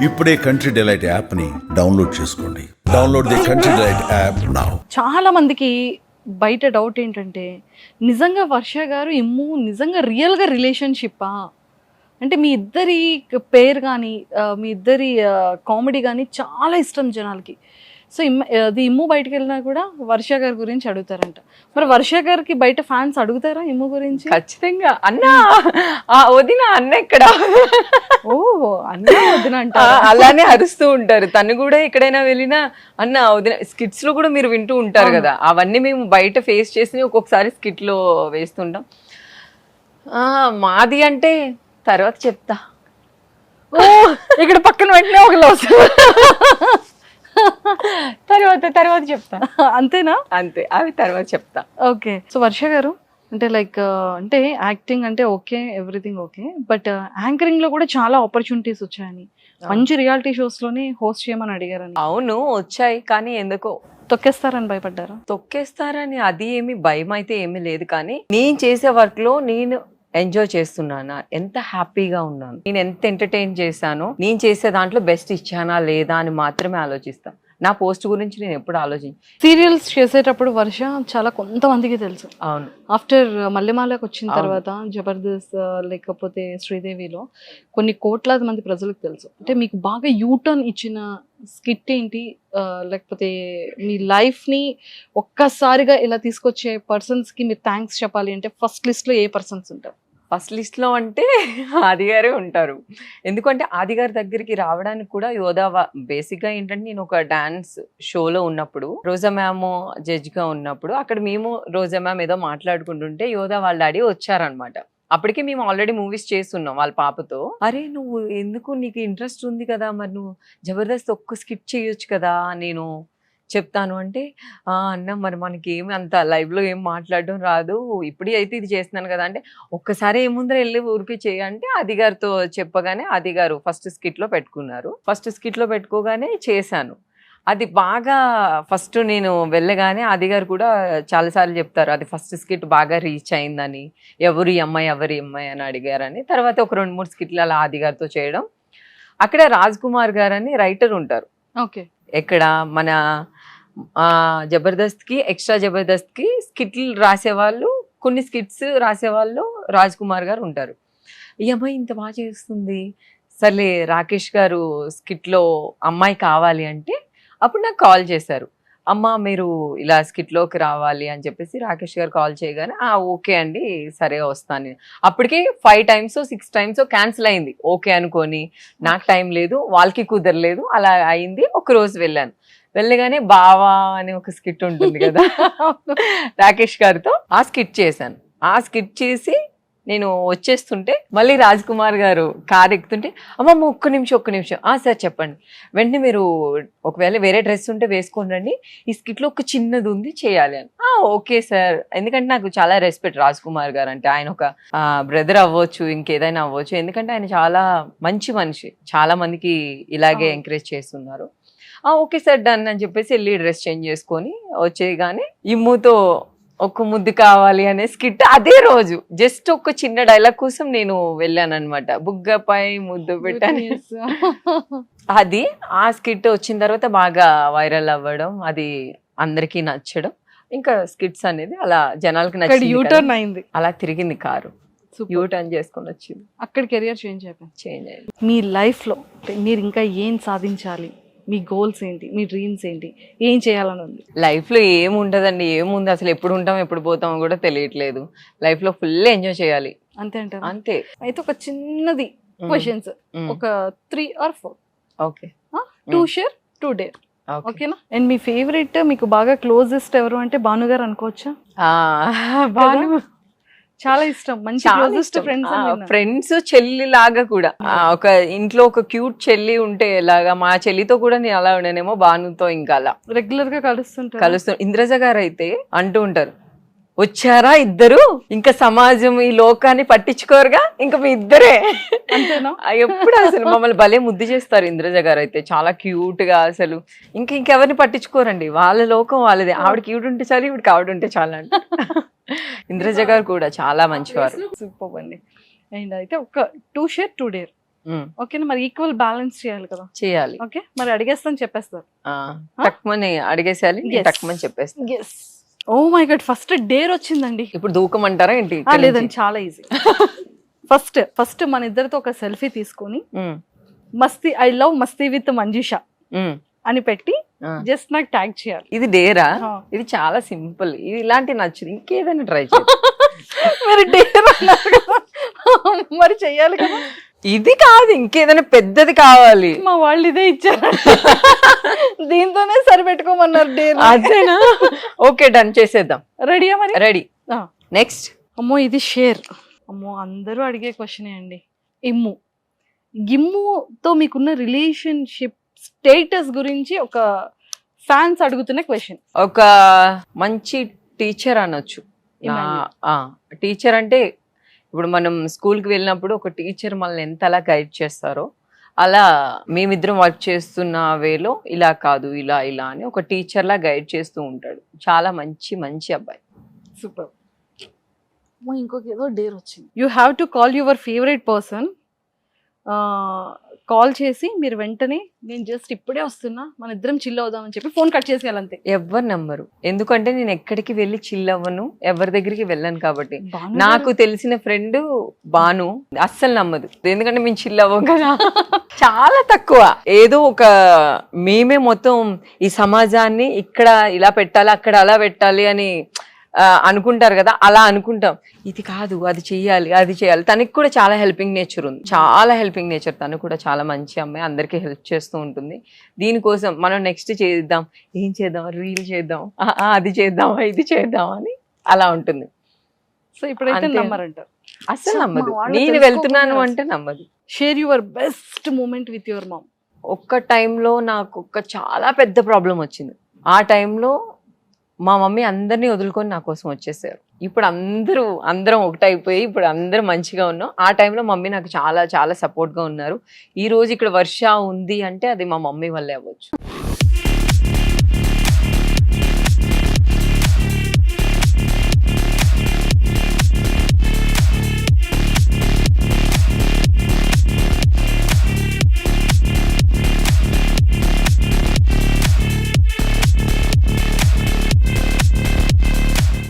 ఇప్పుడే country delight యాప్ని download చేసుకోండి. Download the country delight app now. చాలా మందికి బయట డౌట్ ఏంటంటే నిజంగా వర్ష గారు ఇమ్ము నిజంగా రియల్గా రిలేషన్షిప్పా అంటే మీ ఇద్దరి పేరు కానీ మీ ఇద్దరి కామెడీ కానీ చాలా ఇష్టం జనాలకి. సో అది ఇమ్ము బయటకు వెళ్ళినా కూడా వర్ష గారి గురించి అడుగుతారంట. మరి వర్ష గారికి బయట ఫ్యాన్స్ అడుగుతారా ఇమ్ము గురించి? ఖచ్చితంగా. అన్నా వదిన అన్న ఇక్కడ ఓ అన్న వదిన అంట అలానే అరుస్తూ ఉంటారు. తను కూడా ఎక్కడైనా వెళ్ళినా అన్న వదిన. స్కిట్స్ లో కూడా మీరు వింటూ ఉంటారు కదా, అవన్నీ మేము బయట ఫేస్ చేసి ఒక్కొక్కసారి స్కిట్ లో వేస్తుంటాం. మాది అంటే తర్వాత చెప్తా. ఓ ఇక్కడ పక్కన వెంటనే ఒక లవ్ తర్వాత చెప్తా. అంతేనా? అంతే, అవి తర్వాత చెప్తా. ఓకే. సో వర్ష గారు అంటే లైక్ అంటే యాక్టింగ్ అంటే okay, everything okay, but anchoring లో కూడా చాలా ఆపర్చునిటీస్ వచ్చాయని, మంచి రియాలిటీ షోస్ లోనే హోస్ట్ చేయమని అడిగారని. అవును వచ్చాయి, కానీ ఎందుకో తొక్కేస్తారని భయపడ్డారా? తొక్కేస్తారని అది ఏమి భయం అయితే ఏమీ లేదు, కానీ నేను చేసే వర్క్ లో నేను ఎంజాయ్ చేస్తున్నానా, ఎంత హ్యాపీగా ఉన్నాను, నేను ఎంత ఎంటర్టైన్ చేశానో, నేను చేసే దాంట్లో బెస్ట్ ఇచ్చానా లేదా అని మాత్రమే ఆలోచిస్తాను. నా పోస్ట్ గురించి నేను ఎప్పుడు సీరియల్స్ చేసేటప్పుడు వర్ష చాలా కొంతమందికి తెలుసు. అవును. ఆఫ్టర్ మల్లెమాలకు వచ్చిన తర్వాత జబర్దస్త్ లేకపోతే శ్రీదేవిలో కొన్ని కోట్లాది మంది ప్రజలకు తెలుసు. అంటే మీకు బాగా యూటర్న్ ఇచ్చిన స్కిట్ ఏంటి, లేకపోతే మీ లైఫ్ ని ఒక్కసారిగా ఇలా తీసుకొచ్చే పర్సన్స్ కి మీరు థ్యాంక్స్ చెప్పాలి అంటే ఫస్ట్ లిస్ట్ లో ఏ పర్సన్స్ ఉంటారు? ఫస్ట్ లిస్ట్ లో అంటే ఆదిగారే ఉంటారు. ఎందుకంటే ఆదిగారి దగ్గరికి రావడానికి కూడా యోధా బేసిక్ గా ఏంటంటే, నేను ఒక డాన్స్ షోలో ఉన్నప్పుడు రోజా మ్యామ్ జడ్జ్ గా ఉన్నప్పుడు అక్కడ మేము రోజా మ్యామ్ ఏదో మాట్లాడుకుంటుంటే యోధా వాళ్ళ డాడీ వచ్చారనమాట. అప్పటికి మేము ఆల్రెడీ మూవీస్ చేస్తున్నాం వాళ్ళ పాపతో. అరే నువ్వు ఎందుకు, నీకు ఇంట్రెస్ట్ ఉంది కదా, మరి నువ్వు జబర్దస్త్ ఒక్క స్కిట్ చేయొచ్చు కదా నేను చెప్తాను అంటే, అన్న మరి మనకి ఏమి అంత లైవ్లో ఏం మాట్లాడడం రాదు, ఇప్పుడు అయితే ఇది చేస్తున్నాను కదా అంటే, ఒక్కసారి ఏముందర వెళ్ళి ఊరికి చేయంటే ఆదిగారితో చెప్పగానే ఆదిగారు ఫస్ట్ స్కిట్లో పెట్టుకున్నారు. ఫస్ట్ స్కిట్లో పెట్టుకోగానే చేశాను. అది బాగా ఫస్ట్ నేను వెళ్ళగానే ఆదిగారు కూడా చాలాసార్లు చెప్తారు, అది ఫస్ట్ స్కిట్ బాగా రీచ్ అయిందని, ఎవరి అమ్మాయి అని అడిగారని. తర్వాత ఒక 2-3 స్కిట్లు అలా ఆదిగారితో చేయడం. అక్కడ రాజ్ కుమార్ గారు అని రైటర్ ఉంటారు. ఓకే. ఎక్కడ మన జబర్దస్త్కి, ఎక్స్ట్రా జబర్దస్త్కి స్కిట్లు రాసేవాళ్ళు, కొన్ని స్కిట్స్ రాసేవాళ్ళు రాజ్ కుమార్ గారు ఉంటారు. ఈ అమ్మాయి ఇంత బాగా చేస్తుంది, సర్లే రాకేష్ గారు స్కిట్లో అమ్మాయి కావాలి అంటే అప్పుడు నాకు కాల్ చేశారు, అమ్మ మీరు ఇలా స్కిట్లోకి రావాలి అని చెప్పేసి రాకేష్ గారు కాల్ చేయగానే ఓకే అండి సరే వస్తాను. అప్పటికి 5 times 6 times క్యాన్సిల్ అయింది. ఓకే అనుకొని నాకు టైం లేదు, వాళ్ళకి కుదరలేదు, అలా అయింది. ఒకరోజు వెళ్ళగానే బావా అని ఒక స్కిట్ ఉంటుంది కదా రాకేష్ గారితో, ఆ స్కిట్ చేశాను. ఆ స్కిట్ చేసి నేను వచ్చేస్తుంటే మళ్ళీ రాజ్ కుమార్ గారు కారు ఎక్కుతుంటే, అమ్మమ్మ ఒక్క నిమిషం సార్ చెప్పండి, వెంటనే మీరు ఒకవేళ వేరే డ్రెస్ ఉంటే వేసుకొని రండి, ఈ స్కిట్లో ఒక చిన్నది ఉంది చేయాలి అని. Okay sir. ఎందుకంటే నాకు చాలా రెస్పెక్ట్ రాజ్ కుమార్ గారు అంటే. ఆయన ఒక బ్రదర్ అవ్వచ్చు, ఇంకేదైనా అవ్వచ్చు, ఎందుకంటే ఆయన చాలా మంచి మనిషి, చాలా మందికి ఇలాగే ఎంకరేజ్ చేస్తున్నారు. ఓకే సార్ డన్ అని చెప్పేసి వెళ్ళి డ్రెస్ చేంజ్ చేసుకొని వచ్చేయగానే ఇమ్ముతో ఒక ముద్దు కావాలి అనే స్కిట్ అదే రోజు జస్ట్ ఒక చిన్న డైలాగ్ కోసం నేను వెళ్ళాను అనమాట. బుగ్గపై ముద్దు పెట్టాను. అది ఆ స్కిట్ వచ్చిన తర్వాత బాగా వైరల్ అవ్వడం, అది అందరికీ నచ్చడం, ఇంకా స్కిట్స్ అనేది అలా జనాలకి నచ్చింది. అలా తిరిగింది కారు, యూటర్న్ చేసుకొని వచ్చింది. అక్కడ కెరియర్ చేంజ్ అయింది. మీ లైఫ్ లో మీరు ఇంకా ఏం సాధించాలి, మీ గోల్స్ ఏంటి, మీ డ్రీమ్స్ ఏంటి, ఏం చేయాలని ఉంది? లైఫ్లో ఏముంటదండి, ఏముంది అసలు, ఎప్పుడు ఉంటాం ఎప్పుడు పోతామో కూడా తెలియట్లేదు. లైఫ్లో ఫుల్ ఎంజాయ్ చేయాలి అంతే అంటారు. అంతే. అయితే ఒక చిన్నది క్వశ్చన్స్, ఒక 3 or 4. ఓకే. 2 share 2 dare. ఓకేనా? అండ్ మీ ఫేవరెట్, మీకు బాగా క్లోజెస్ట్ ఎవరు అంటే భాను గారు అనుకోవచ్చా? భాను చాలా ఇష్టం, మంచి క్లోజెస్ట్ ఫ్రెండ్స్, చెల్లి లాగా కూడా. ఒక ఇంట్లో ఒక క్యూట్ చెల్లి ఉంటే ఎలాగా, మా చెల్లితో కూడా నేను అలా ఉండేనేమో, భానుతో ఇంకా అలా రెగ్యులర్ గా కలుస్తూ. ఇంద్రజ గారు అయితే అంటూ ఉంటారు, వచ్చారా ఇద్దరు, ఇంకా సమాజం ఈ లోకాన్ని పట్టించుకోరుగా, ఇంకా మీ ఇద్దరే. అంతేనా? ఎప్పుడు అసలు మమ్మల్ని భలే ముద్దు చేస్తారు ఇంద్రజ గారు అయితే, చాలా క్యూట్ గా. అసలు ఇంకెవరిని పట్టించుకోరండి, వాళ్ళ లోకం వాళ్ళదే. ఆవిడ క్యూట్ ఉంటే చాలు, ఈవిడికి ఆవిడ ఉంటే చాలా అంట. ఇంద్రజ గారు కూడా చాలా మంచివారు. సూపర్ అండి. అండ్ అయితే ఒక 2 share 2 dare. ఓకేనా, మరి ఈక్వల్ బ్యాలెన్స్ చేయాలి కదా. చేయాలి. ఓకే, మరి అడిగేస్తాను చెప్పేస్తారు. తక్కువని అడిగేసేయాలి, Yes. తక్కువని చెప్పేస్తాను. Oh my god, first dare వచ్చిందండి. ఇప్పుడు దూకమంటారా ఏంటి? లేదండి, చాలా ఈజీ. ఫస్ట్ మన ఇద్దరితో ఒక సెల్ఫీ తీసుకొని మస్తీ, I love Masti with Manjusha అని పెట్టి జస్ట్ నాకు ట్యాగ్ చేయాలి. ఇది డేరా? ఇది చాలా సింపుల్. ఇది ఇలాంటి నచ్చదు, ఇంకేదైనా ట్రై చేయాలి. మరి డేర్ అన్నారు కదా, మరి చెయ్యాలి కదా. ఇది కాదు, ఇంకేదైనా పెద్దది కావాలి. మా వాళ్ళు ఇదే ఇచ్చారు, దీంతోనే సరిపెట్టుకోమన్నారు డేర్. అదేనా? ఓకే, డన్, చేసేద్దాం. రెడీయా మరి? రెడీ. నెక్స్ట్. అమ్మో, ఇది షేర్. అమ్మో, అందరూ అడిగే క్వశ్చనే అండి. ఇమ్ము, గిమ్ముతో మీకున్న రిలేషన్షిప్ స్టేటస్ గురించి ఒక ఫ్యాన్స్ అడుగుతున్న క్వశ్చన్. ఒక మంచి టీచర్ అనొచ్చు. టీచర్ అంటే ఇప్పుడు మనం స్కూల్కి వెళ్ళినప్పుడు ఒక టీచర్ మనల్ని ఎంత అలా గైడ్ చేస్తారో, అలా మేమిద్దరం వర్క్ చేస్తున్న వేలో ఇలా కాదు, ఇలా ఇలా అని ఒక టీచర్లా గైడ్ చేస్తూ ఉంటాడు. చాలా మంచి మంచి అబ్బాయి. సూపర్. ఇంకొక ఏదో డేర్ వచ్చింది. You have to call your favourite person. Call చేసి మీరు వెంటనే, నేను జస్ట్ ఇప్పుడే వస్తున్నా, మన ఇద్దరం చిల్ అవుదామని చెప్పి ఫోన్ కట్ చేసేయాలంతే. ఎవరు నమ్మరు, ఎందుకంటే నేను ఎక్కడికి వెళ్ళి చిల్ అవ్వను, ఎవరి దగ్గరికి వెళ్ళను కాబట్టి. నాకు తెలిసిన ఫ్రెండ్ బాను అస్సలు నమ్మదు, ఎందుకంటే మేము చిల్ అవ్వం కదా. చాలా తక్కువ. ఏదో ఒక మేమే మొత్తం ఈ సమాజాన్ని ఇక్కడ ఇలా పెట్టాలి, అక్కడ అలా పెట్టాలి అని అనుకుంటారు కదా, అలా అనుకుంటాం. ఇది కాదు, అది చెయ్యాలి, అది చేయాలి. తనకి కూడా చాలా హెల్పింగ్ నేచర్ ఉంది, చాలా హెల్పింగ్ నేచర్. తను కూడా చాలా మంచి అమ్మాయి, అందరికీ హెల్ప్ చేస్తూ ఉంటుంది. దీనికోసం మనం నెక్స్ట్ చేద్దాం, ఏం చేద్దాం, రీల్ చేద్దాం, అది చేద్దాం, ఇది చేద్దాం అని అలా ఉంటుంది. సో ఇప్పుడైతే నమ్మరంటారు? అసలు నమ్మదు. నేను వెళ్తున్నాను అంటే నమ్మదు. Share your best moment with your mom. ఒక్క టైంలో నాకు ఒక చాలా పెద్ద ప్రాబ్లం వచ్చింది. ఆ టైంలో మా మమ్మీ అందరినీ వదులుకొని నా కోసం వచ్చేసారు. ఇప్పుడు అందరం ఒకటైపోయి ఇప్పుడు అందరం మంచిగా ఉన్నాం. ఆ టైంలో మమ్మీ నాకు చాలా చాలా సపోర్ట్గా ఉన్నారు. ఈ రోజు ఇక్కడ వర్ష ఉంది అంటే అది మా మమ్మీ వల్లే అవ్వచ్చు.